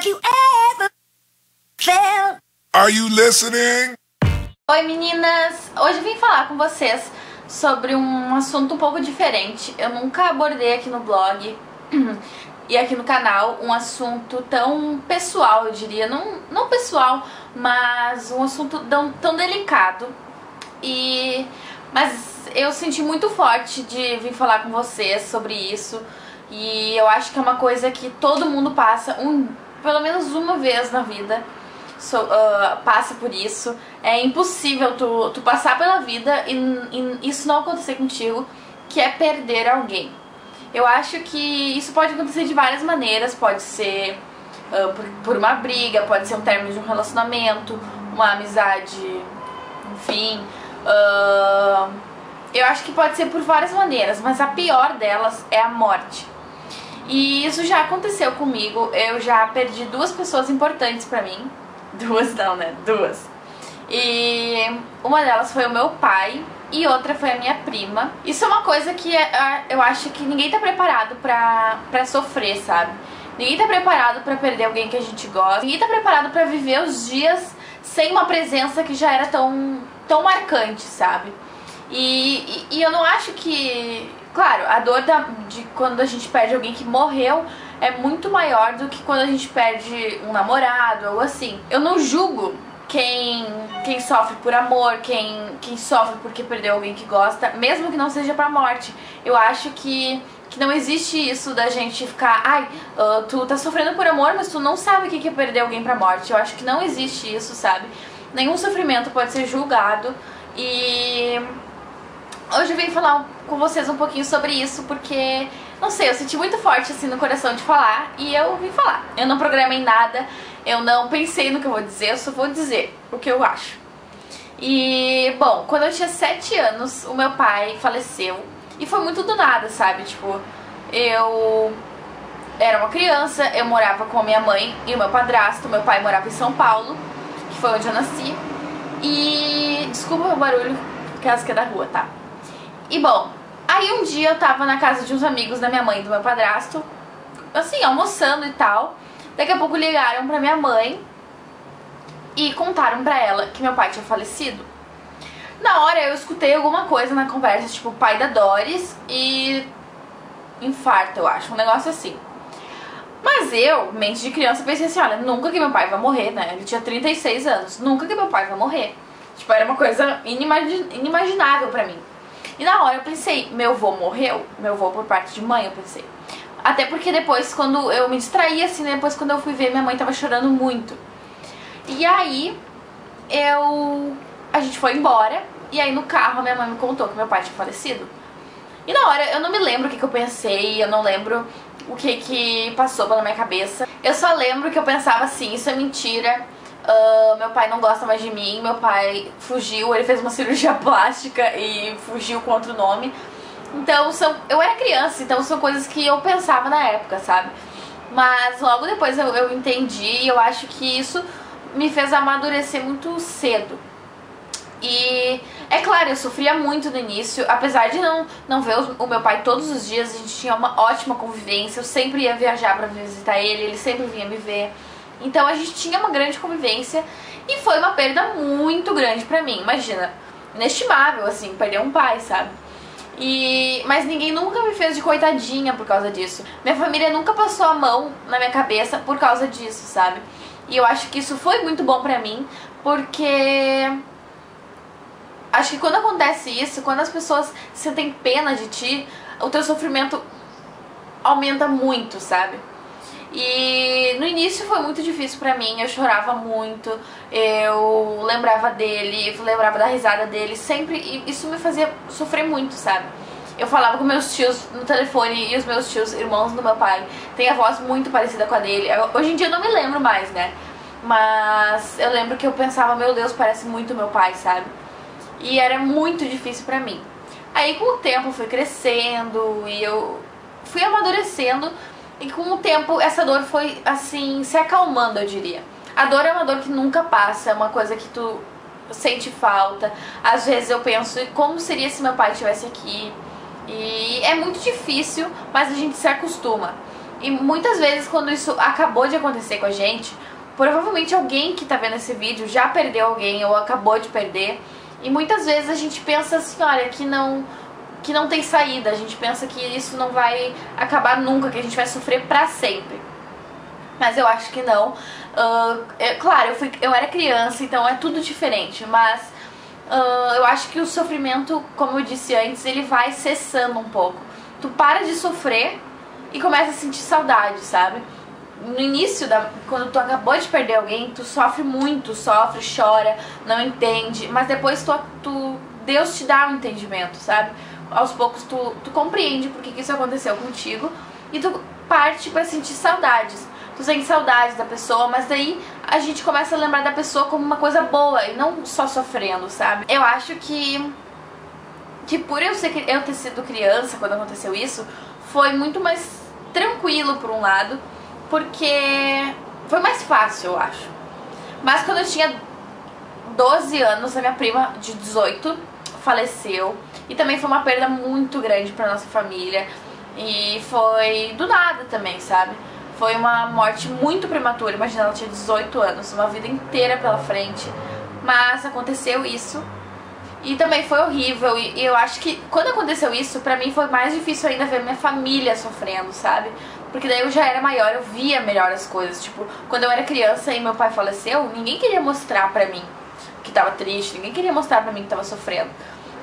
you ever felt. Are you listening? Oi meninas, hoje vim falar com vocês sobre um assunto um pouco diferente. Eu nunca abordei aqui no blog e aqui no canal um assunto tão pessoal, eu diria, não pessoal, mas um assunto tão delicado. Mas eu senti muito forte de vir falar com vocês sobre isso. E eu acho que é uma coisa que todo mundo passa pelo menos uma vez na vida. Passa por isso. É impossível tu passar pela vida e isso não acontecer contigo, que é perder alguém. Eu acho que isso pode acontecer de várias maneiras. Pode ser por uma briga, pode ser um término de um relacionamento, uma amizade, enfim. Eu acho que pode ser por várias maneiras, mas a pior delas é a morte. E isso já aconteceu comigo. Eu já perdi duas pessoas importantes pra mim. Duas não, né? Duas. E uma delas foi o meu pai e outra foi a minha prima. Isso é uma coisa que eu acho que ninguém tá preparado pra sofrer, sabe? Ninguém tá preparado pra perder alguém que a gente gosta. Ninguém tá preparado pra viver os dias sem uma presença que já era tão marcante, sabe? E eu não acho que... Claro, a dor de quando a gente perde alguém que morreu é muito maior do que quando a gente perde um namorado ou assim. Eu não julgo quem sofre por amor, quem sofre porque perdeu alguém que gosta, mesmo que não seja pra morte. Eu acho que não existe isso da gente ficar, tu tá sofrendo por amor, mas tu não sabe o que é perder alguém pra morte. Eu acho que não existe isso, sabe? Nenhum sofrimento pode ser julgado. E hoje eu vim falar com vocês um pouquinho sobre isso porque, não sei, eu senti muito forte assim no coração de falar e eu vim falar. Eu não programei nada, eu não pensei no que eu vou dizer, eu só vou dizer o que eu acho. E, bom, quando eu tinha 7 anos, o meu pai faleceu e foi muito do nada, sabe? Tipo, eu era uma criança, eu morava com a minha mãe e o meu padrasto. Meu pai morava em São Paulo, que foi onde eu nasci. E, desculpa o barulho, que é da rua, tá? E bom, aí um dia eu tava na casa de uns amigos da minha mãe e do meu padrasto, assim, almoçando e tal. Daqui a pouco ligaram pra minha mãe e contaram pra ela que meu pai tinha falecido. Na hora eu escutei alguma coisa na conversa, tipo, pai da Doris e infarto, eu acho, um negócio assim. Mas eu, mente de criança, pensei assim, olha, nunca que meu pai vai morrer, né? Ele tinha 36 anos, nunca que meu pai vai morrer. Tipo, era uma coisa inimaginável pra mim. E na hora eu pensei, meu avô morreu? Meu avô por parte de mãe, eu pensei. Até porque depois, quando eu me distraí, assim, depois quando eu fui ver, minha mãe tava chorando muito. E aí, a gente foi embora, e aí no carro a minha mãe me contou que meu pai tinha falecido. E na hora, eu não me lembro o que eu pensei, eu não lembro o que passou pela minha cabeça. Eu só lembro que eu pensava assim, isso é mentira. Meu pai não gosta mais de mim, meu pai fugiu, ele fez uma cirurgia plástica e fugiu com outro nome. Então, eu era criança, então são coisas que eu pensava na época, sabe? Mas logo depois eu entendi e eu acho que isso me fez amadurecer muito cedo. E é claro, eu sofria muito no início, apesar de não ver o meu pai todos os dias, a gente tinha uma ótima convivência, eu sempre ia viajar pra visitar ele sempre vinha me ver. Então a gente tinha uma grande convivência e foi uma perda muito grande pra mim, imagina, inestimável assim, perder um pai, sabe? Mas ninguém nunca me fez de coitadinha por causa disso. Minha família nunca passou a mão na minha cabeça por causa disso, sabe? E eu acho que isso foi muito bom pra mim, porque acho que quando acontece isso, quando as pessoas sentem pena de ti, o teu sofrimento aumenta muito, sabe? E no início foi muito difícil pra mim, eu chorava muito, eu lembrava dele, eu lembrava da risada dele, sempre, e isso me fazia sofrer muito, sabe? Eu falava com meus tios no telefone, e os meus tios, irmãos do meu pai, têm a voz muito parecida com a dele. Hoje em dia eu não me lembro mais, né? Mas eu lembro que eu pensava, meu Deus, parece muito meu pai, sabe? E era muito difícil pra mim. Aí com o tempo eu fui crescendo e eu fui amadurecendo. E com o tempo essa dor foi, assim, se acalmando, eu diria. A dor é uma dor que nunca passa, é uma coisa que tu sente falta. Às vezes eu penso, como seria se meu pai estivesse aqui? E é muito difícil, mas a gente se acostuma. E muitas vezes quando isso acabou de acontecer com a gente, provavelmente alguém que tá vendo esse vídeo já perdeu alguém ou acabou de perder. E muitas vezes a gente pensa assim, olha, que não tem saída. A gente pensa que isso não vai acabar nunca, que a gente vai sofrer pra sempre. Mas eu acho que não. Claro, eu era criança, então é tudo diferente. Mas eu acho que o sofrimento, como eu disse antes, ele vai cessando um pouco. Tu para de sofrer e começa a sentir saudade, sabe? No início, quando tu acabou de perder alguém, tu sofre muito, sofre, chora, não entende. Mas depois Deus te dá um entendimento, sabe? Aos poucos tu compreende por que isso aconteceu contigo e tu parte pra sentir saudades. Tu sente saudades da pessoa, mas daí a gente começa a lembrar da pessoa como uma coisa boa e não só sofrendo, sabe? Eu acho que por eu ter sido criança quando aconteceu isso, foi muito mais tranquilo por um lado, porque foi mais fácil, eu acho. Mas quando eu tinha 12 anos, a minha prima de 18 faleceu. E também foi uma perda muito grande pra nossa família. E foi do nada também, sabe? Foi uma morte muito prematura. Imagina, ela tinha 18 anos, uma vida inteira pela frente. Mas aconteceu isso. E também foi horrível. E eu acho que quando aconteceu isso, pra mim foi mais difícil ainda ver minha família sofrendo, sabe? Porque daí eu já era maior, eu via melhor as coisas. Tipo, quando eu era criança e meu pai faleceu, ninguém queria mostrar pra mim que tava triste, ninguém queria mostrar pra mim que tava sofrendo.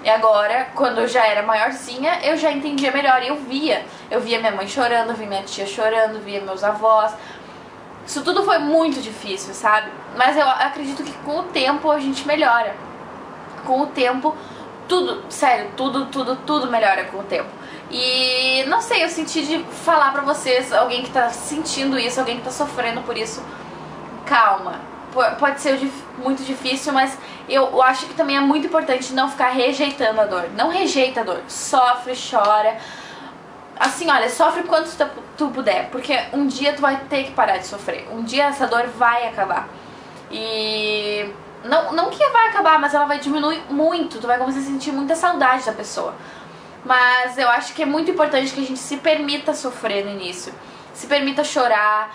E agora, quando eu já era maiorzinha, eu já entendia melhor e eu via. Eu via minha mãe chorando, via minha tia chorando, via meus avós. Isso tudo foi muito difícil, sabe? Mas eu acredito que com o tempo a gente melhora. Com o tempo, tudo, sério, tudo melhora com o tempo. E não sei, eu senti de falar pra vocês, alguém que tá sentindo isso, alguém que tá sofrendo por isso, calma. Pode ser muito difícil, mas eu acho que também é muito importante não ficar rejeitando a dor. Não rejeita a dor, sofre, chora. Assim, olha, sofre quanto tu puder, porque um dia tu vai ter que parar de sofrer. Um dia essa dor vai acabar. E não que vai acabar, mas ela vai diminuir muito. Tu vai começar a sentir muita saudade da pessoa. Mas eu acho que é muito importante que a gente se permita sofrer no início. Se permita chorar.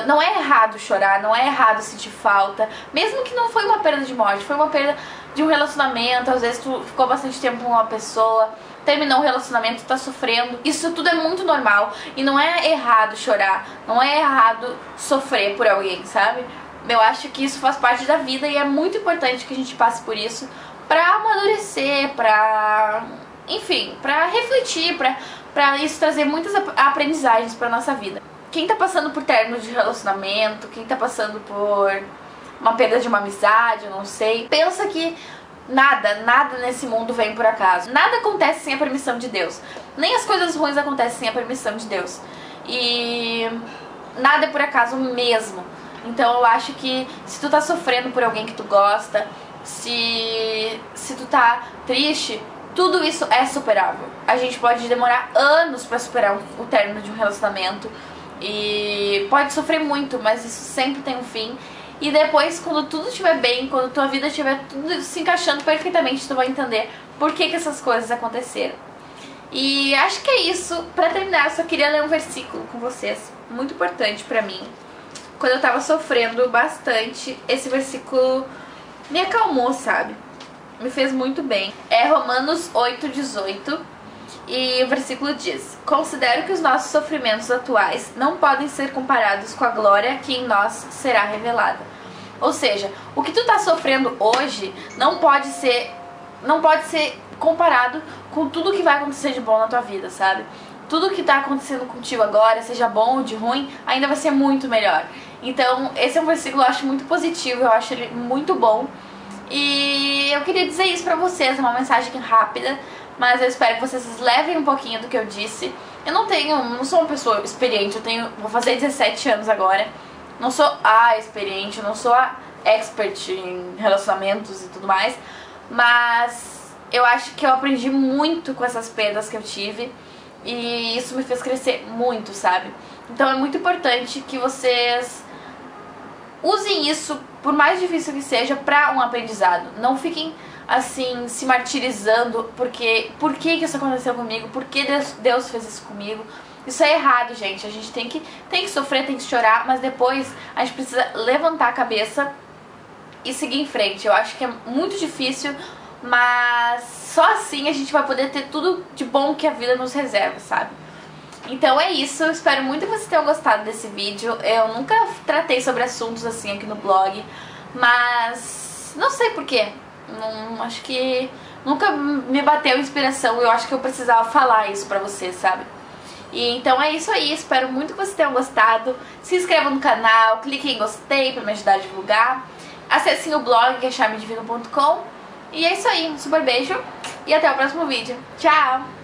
Não é errado chorar, não é errado sentir falta. Mesmo que não foi uma perda de morte, foi uma perda de um relacionamento. Às vezes tu ficou bastante tempo com uma pessoa, terminou um relacionamento, tu tá sofrendo. Isso tudo é muito normal. E não é errado chorar, não é errado sofrer por alguém, sabe? Eu acho que isso faz parte da vida e é muito importante que a gente passe por isso pra amadurecer, enfim, pra refletir, pra isso trazer muitas aprendizagens pra nossa vida. Quem tá passando por término de relacionamento, quem tá passando por uma perda de uma amizade, eu não sei, pensa que nada nesse mundo vem por acaso. Nada acontece sem a permissão de Deus. Nem as coisas ruins acontecem sem a permissão de Deus. E nada é por acaso mesmo. Então eu acho que se tu tá sofrendo por alguém que tu gosta, se tu tá triste, tudo isso é superável. A gente pode demorar anos pra superar o término de um relacionamento e pode sofrer muito, mas isso sempre tem um fim. E depois, quando tudo estiver bem, quando tua vida estiver tudo se encaixando perfeitamente, tu vai entender por que essas coisas aconteceram. E acho que é isso. Pra terminar, eu só queria ler um versículo com vocês, muito importante pra mim. Quando eu tava sofrendo bastante, esse versículo me acalmou, sabe? Me fez muito bem. É Romanos 8:18 e o versículo diz: considero que os nossos sofrimentos atuais não podem ser comparados com a glória que em nós será revelada. Ou seja, o que tu tá sofrendo hoje não pode ser comparado com tudo que vai acontecer de bom na tua vida, sabe? Tudo que tá acontecendo contigo agora, seja bom ou de ruim, ainda vai ser muito melhor. Então, esse é um versículo que eu acho muito positivo, eu acho ele muito bom. E eu queria dizer isso pra vocês, é uma mensagem rápida, mas eu espero que vocês levem um pouquinho do que eu disse. Eu não sou uma pessoa experiente, vou fazer 17 anos agora. Não sou a experiente, eu não sou a expert em relacionamentos e tudo mais. Mas eu acho que eu aprendi muito com essas perdas que eu tive. E isso me fez crescer muito, sabe? Então é muito importante que vocês usem isso, por mais difícil que seja, pra um aprendizado. Não fiquem, assim, se martirizando porque por que isso aconteceu comigo, por que Deus fez isso comigo. Isso é errado, gente. A gente tem que sofrer, tem que chorar, mas depois a gente precisa levantar a cabeça e seguir em frente. Eu acho que é muito difícil, mas só assim a gente vai poder ter tudo de bom que a vida nos reserva, sabe? Então é isso, eu espero muito que vocês tenham gostado desse vídeo. Eu nunca tratei sobre assuntos assim aqui no blog, mas não sei porquê. Não, acho que nunca me bateu inspiração e eu acho que eu precisava falar isso pra vocês, sabe? E então é isso aí, espero muito que vocês tenham gostado. Se inscrevam no canal, cliquem em gostei pra me ajudar a divulgar. Acessem o blog que é charmedivino.com. E é isso aí, um super beijo e até o próximo vídeo. Tchau!